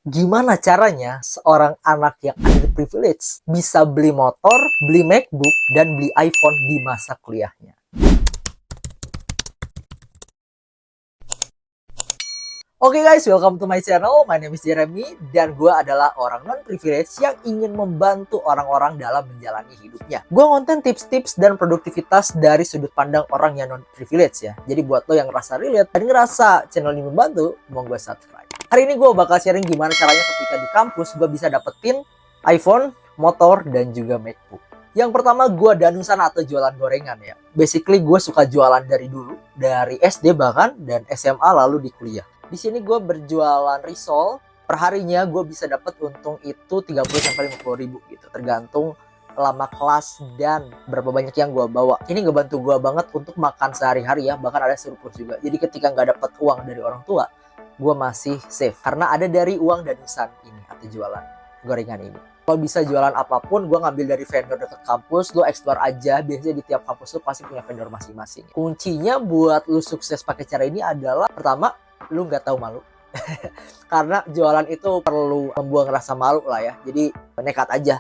Gimana caranya seorang anak yang underprivileged bisa beli motor, beli MacBook, dan beli iPhone di masa kuliahnya? Oke guys, welcome to my channel. My name is Jeremy dan gue adalah orang non-privilege yang ingin membantu orang-orang dalam menjalani hidupnya. Gue ngonten tips-tips dan produktivitas dari sudut pandang orang yang non-privilege ya. Jadi buat lo yang ngerasa relate dan ngerasa channel ini membantu, mau gue subscribe. Hari ini gue bakal sharing gimana caranya ketika di kampus gue bisa dapetin iPhone, motor, dan juga MacBook. Yang pertama, gue danusan atau jualan gorengan ya. Basically gue suka jualan dari dulu, dari SD bahkan, dan SMA lalu di kuliah. Di sini gue berjualan risol, perharinya gue bisa dapat untung itu 30-50 ribu gitu, tergantung lama kelas dan berapa banyak yang gue bawa. Ini ngebantu gue banget untuk makan sehari-hari ya, bahkan ada surplus juga. Jadi ketika nggak dapat uang dari orang tua, gue masih safe karena ada dari uang danusan ini atau jualan gorengan ini. Kalau bisa jualan apapun, gue ngambil dari vendor dekat kampus, lo explore aja. Biasanya di tiap kampus lo pasti punya vendor masing-masing. Kuncinya buat lo sukses pakai cara ini adalah, pertama, lu nggak tahu malu. Karena jualan itu perlu membuang rasa malu lah ya, jadi nekat aja.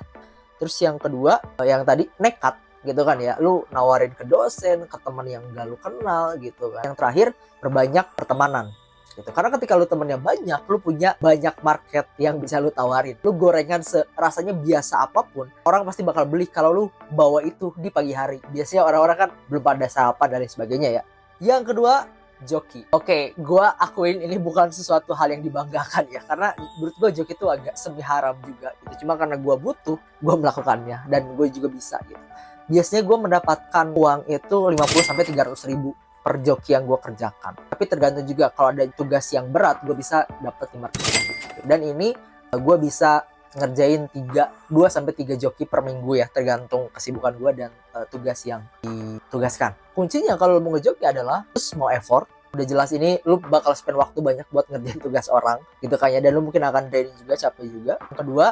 Terus yang kedua, yang tadi nekat gitu kan ya, lu nawarin ke dosen, ke teman yang gak lu kenal gitu kan. Yang terakhir, perbanyak pertemanan gitu. Karena ketika lu temennya banyak, lu punya banyak market yang bisa lu tawarin. Lu gorengan rasanya biasa apapun, orang pasti bakal beli kalau lu bawa itu di pagi hari. Biasanya orang-orang kan belum pada sarapan dan lain sebagainya ya. Yang kedua, joki. Oke, gue akuin ini bukan sesuatu hal yang dibanggakan ya, karena menurut gue joki itu agak semi haram juga gitu. Cuma karena gue butuh, gue melakukannya dan gue juga bisa gitu. Biasanya gue mendapatkan uang itu 50-300 ribu per joki yang gue kerjakan. Tapi tergantung juga, kalau ada tugas yang berat gue bisa dapat 500 ribu gitu. Dan ini gue bisa ngerjain 2-3 joki per minggu ya, tergantung kesibukan gue dan tugas yang ditugaskan. Kuncinya kalau mau ngejoki adalah terus mau effort. Udah jelas ini lu bakal spend waktu banyak buat ngerjain tugas orang gitu kan ya, dan lu mungkin akan draining juga, capek juga. Yang kedua,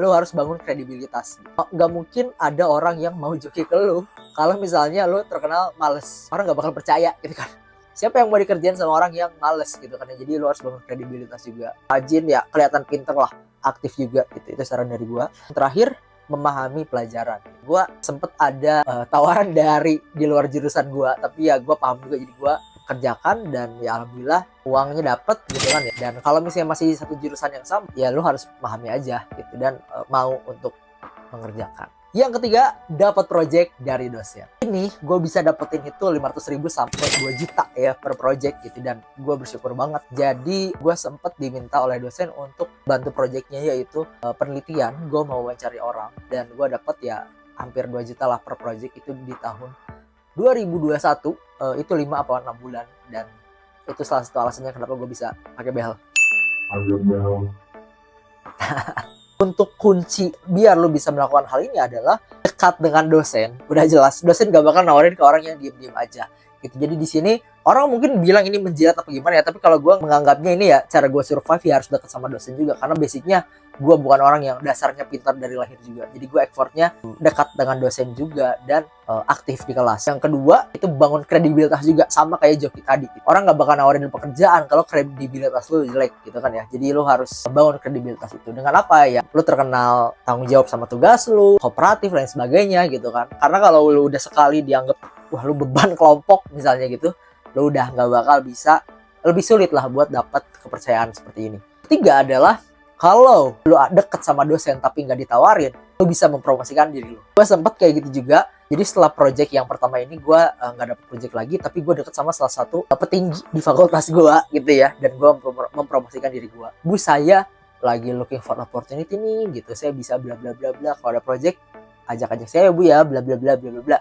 lu harus bangun kredibilitas. Gak mungkin ada orang yang mau joki ke lu kalau misalnya lu terkenal males. Orang gak bakal percaya gitu kan. Siapa yang mau dikerjain sama orang yang males gitu kan ya. Jadi lu harus bangun kredibilitas juga. Rajin ya, kelihatan pinter lah, aktif juga gitu. Itu saran dari gua. Terakhir, memahami pelajaran. Gua sempet ada tawaran dari di luar jurusan gua, tapi ya gua paham juga, jadi gua kerjakan dan ya alhamdulillah uangnya dapet gitu kan ya. Dan kalau misalnya masih satu jurusan yang sama, ya lu harus pahami aja gitu dan mau untuk mengerjakan. Yang ketiga, dapat project dari dosen. Ini gue bisa dapetin itu 500 ribu sampai 2 juta ya per project gitu, dan gue bersyukur banget. Jadi gue sempet diminta oleh dosen untuk bantu projectnya, yaitu penelitian. Gue mau wawancari orang dan gue dapet ya hampir 2 juta lah per project itu di tahun 2021. Itu 5 apa 6 bulan, dan itu salah satu alasannya kenapa gue bisa pakai behel. Untuk kunci biar lu bisa melakukan hal ini adalah dekat dengan dosen. Udah jelas, dosen gak bakal nawarin ke orang yang diem-diem aja gitu. Jadi di sini orang mungkin bilang ini menjilat apa gimana ya, tapi kalau gue menganggapnya ini ya cara gue survive ya harus dekat sama dosen juga, karena basicnya gue bukan orang yang dasarnya pintar dari lahir juga. Jadi gue effortnya dekat dengan dosen juga dan aktif di kelas. Yang kedua, itu bangun kredibilitas juga, sama kayak joki tadi. Orang gak bakal nawarin pekerjaan kalau kredibilitas lu jelek gitu kan ya. Jadi lu harus bangun kredibilitas itu dengan apa ya? Lu terkenal tanggung jawab sama tugas lu, kooperatif lain sebagainya gitu kan. Karena kalau lu udah sekali dianggap wah lu beban kelompok misalnya gitu, lu udah gak bakal bisa, lebih sulit lah buat dapat kepercayaan seperti ini. Ketiga adalah, kalau lu deket sama dosen tapi nggak ditawarin, lu bisa mempromosikan diri lu. Gue sempet kayak gitu juga. Jadi setelah project yang pertama ini, gue nggak dapet project lagi, tapi gue deket sama salah satu petinggi di fakultas gue gitu ya, dan gue mempromosikan diri gue. Bu, saya lagi looking for opportunity nih gitu, saya bisa bla bla bla bla, kalau ada project ajak-ajak saya bu ya, bla bla bla bla bla bla.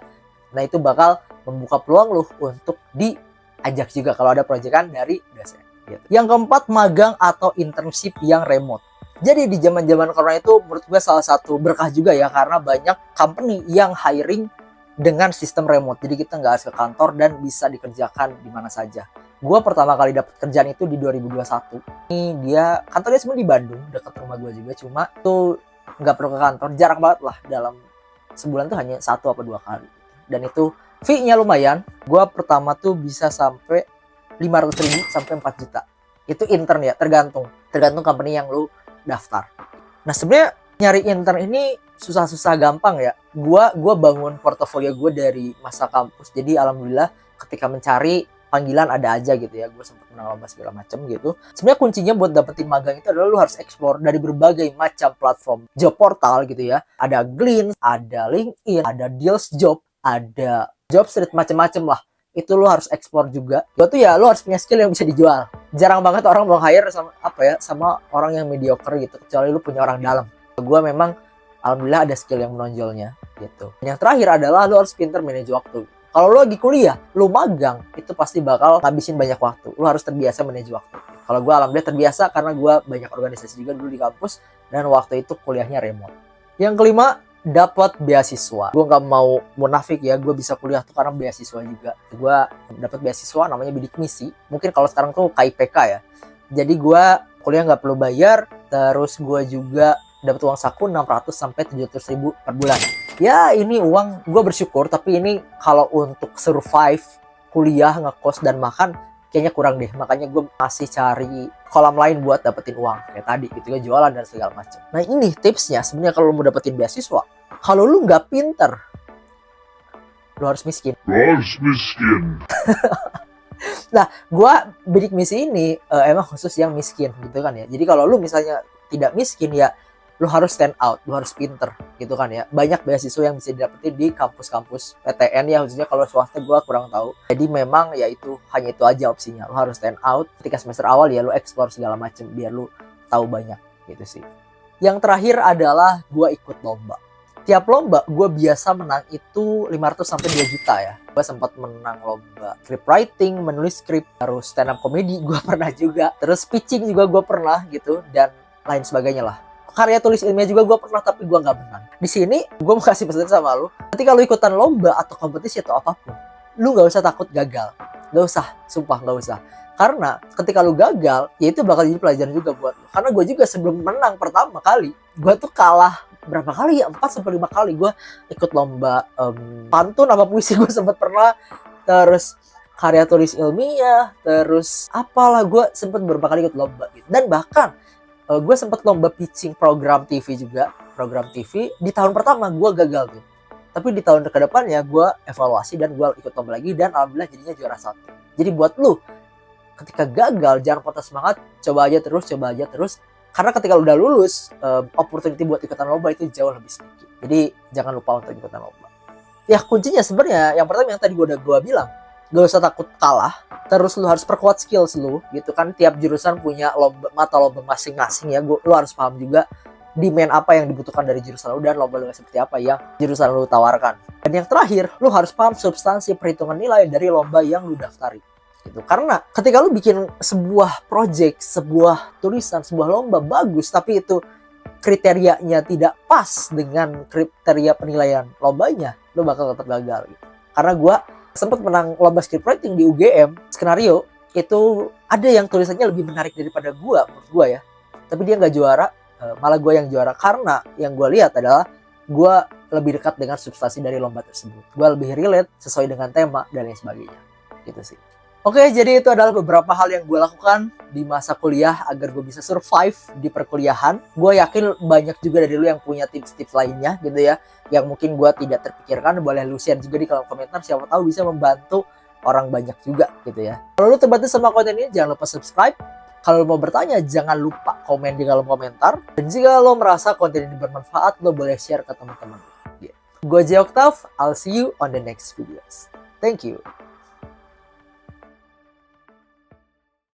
Nah itu bakal membuka peluang lu untuk diajak juga kalau ada proyekan dari dosen gitu. Yang keempat, magang atau internship yang remote. Jadi di zaman-zaman corona itu menurut gue salah satu berkah juga ya, karena banyak company yang hiring dengan sistem remote. Jadi kita nggak harus ke kantor dan bisa dikerjakan di mana saja. Gue pertama kali dapat kerjaan itu di 2021. Ini dia kantornya sebenarnya di Bandung, dekat rumah gue juga. Cuma tuh nggak perlu ke kantor, jarang banget lah, dalam sebulan tuh hanya 1 atau 2 kali. Dan itu fee-nya lumayan. Gue pertama tuh bisa sampai 500 ribu sampai 4 juta. Itu intern ya, tergantung company yang lu daftar. Nah sebenarnya nyari intern ini susah-susah gampang ya. Gua bangun portofolio gue dari masa kampus. Jadi alhamdulillah ketika mencari panggilan ada aja gitu ya. Gue sempat menang lomba segala macam gitu. Sebenarnya kuncinya buat dapetin magang itu adalah lu harus explore dari berbagai macam platform job portal gitu ya. Ada Glean, ada LinkedIn, ada Deals Job, ada Jobstreet, macam-macam lah. Itu lu harus explore juga. Itu tuh ya lu harus punya skill yang bisa dijual. Jarang banget orang mau hire sama orang yang mediocre gitu, kecuali lu punya orang dalam. Gue memang alhamdulillah ada skill yang menonjolnya gitu. Yang terakhir adalah lu harus pinter manage waktu. Kalau lu lagi kuliah, lu magang, itu pasti bakal ngabisin banyak waktu. Lu harus terbiasa manage waktu. Kalau gue alhamdulillah terbiasa karena gue banyak organisasi juga dulu di kampus dan waktu itu kuliahnya remote. Yang kelima, dapat beasiswa. Gue nggak mau munafik ya, gue bisa kuliah tuh karena beasiswa juga. Gue dapat beasiswa namanya bidik misi. Mungkin kalau sekarang tuh KIPK ya. Jadi gue kuliah nggak perlu bayar, terus gue juga dapat uang saku 600 sampai 700 ribu per bulan. Ya ini uang gue bersyukur, tapi ini kalau untuk survive kuliah, ngekos dan makan kayaknya kurang deh. Makanya gue masih cari kolam lain buat dapetin uang kayak tadi gitu ya, jualan dan segala macam. Nah ini tipsnya sebenarnya kalau lu mau dapetin beasiswa. Kalau lu nggak pinter, lu harus miskin. Nah, gue bidik misi ini emang khusus yang miskin gitu kan ya. Jadi kalau lu misalnya tidak miskin ya, lu harus stand out, lu harus pinter gitu kan ya. Banyak beasiswa yang bisa didapetin di kampus-kampus PTN ya, khususnya kalau swasta gue kurang tahu. Jadi memang ya itu hanya itu aja opsinya. Lu harus stand out ketika semester awal ya, lu explore segala macem biar lu tahu banyak gitu sih. Yang terakhir adalah gue ikut lomba. Tiap lomba gue biasa menang itu 500 sampai 2 juta ya. Gue sempat menang lomba script writing, menulis skrip, terus stand up comedy gue pernah juga, terus pitching juga gue pernah gitu, dan lain sebagainya lah. Karya tulis ilmiah juga gue pernah, tapi gue nggak menang. Di sini gue mau kasih pesan sama lu, ketika lu ikutan lomba atau kompetisi atau apapun, lu nggak usah takut gagal. Nggak usah, sumpah nggak usah. Karena ketika lu gagal, ya itu bakal jadi pelajaran juga buat lu. Karena gue juga sebelum menang pertama kali, gue tuh kalah berapa kali ya, 4 sampai 5 kali gue ikut lomba pantun apa puisi gue sempat pernah, terus karya tulis ilmiah, terus apalah gue sempat beberapa kali ikut lomba gitu. Dan bahkan gue sempat lomba pitching program TV juga, program TV di tahun pertama gue gagal tuh. Tapi di tahun kedepannya gue evaluasi dan gue ikut lomba lagi dan alhamdulillah jadinya juara 1. Jadi buat lu ketika gagal jangan patah semangat, coba aja terus. Karena ketika lu udah lulus, opportunity buat ikutan lomba itu jauh lebih sedikit. Jadi jangan lupa untuk ikutan lomba. Ya kuncinya sebenarnya yang pertama yang tadi gue bilang, gak usah takut kalah. Terus lu harus perkuat skills lu gitu kan. Tiap jurusan punya mata lomba masing-masing ya. Lu harus paham juga demand apa yang dibutuhkan dari jurusan lu dan lomba lu seperti apa yang jurusan lu tawarkan. Dan yang terakhir, lu harus paham substansi perhitungan nilai dari lomba yang lu daftari. Gitu. Karena ketika lu bikin sebuah project, sebuah tulisan, sebuah lomba bagus, tapi itu kriterianya tidak pas dengan kriteria penilaian lombanya, lu bakal tetap gagal gitu. Karena gue sempat menang lomba script writing di UGM, skenario, itu ada yang tulisannya lebih menarik daripada gue, menurut gue ya. Tapi dia nggak juara, malah gue yang juara. Karena yang gue lihat adalah gue lebih dekat dengan substansi dari lomba tersebut. Gue lebih relate sesuai dengan tema dan lain sebagainya. Gitu sih. Oke, jadi itu adalah beberapa hal yang gue lakukan di masa kuliah agar gue bisa survive di perkuliahan. Gue yakin banyak juga dari lu yang punya tips-tips lainnya gitu ya, yang mungkin gue tidak terpikirkan. Boleh lu share juga di kolom komentar, siapa tahu bisa membantu orang banyak juga gitu ya. Kalau lu terbantu sama konten ini, jangan lupa subscribe. Kalau lu mau bertanya, jangan lupa komen di kolom komentar. Dan jika lo merasa konten ini bermanfaat, lo boleh share ke teman-teman. Gue Jay Octav, I'll see you on the next videos. Thank you.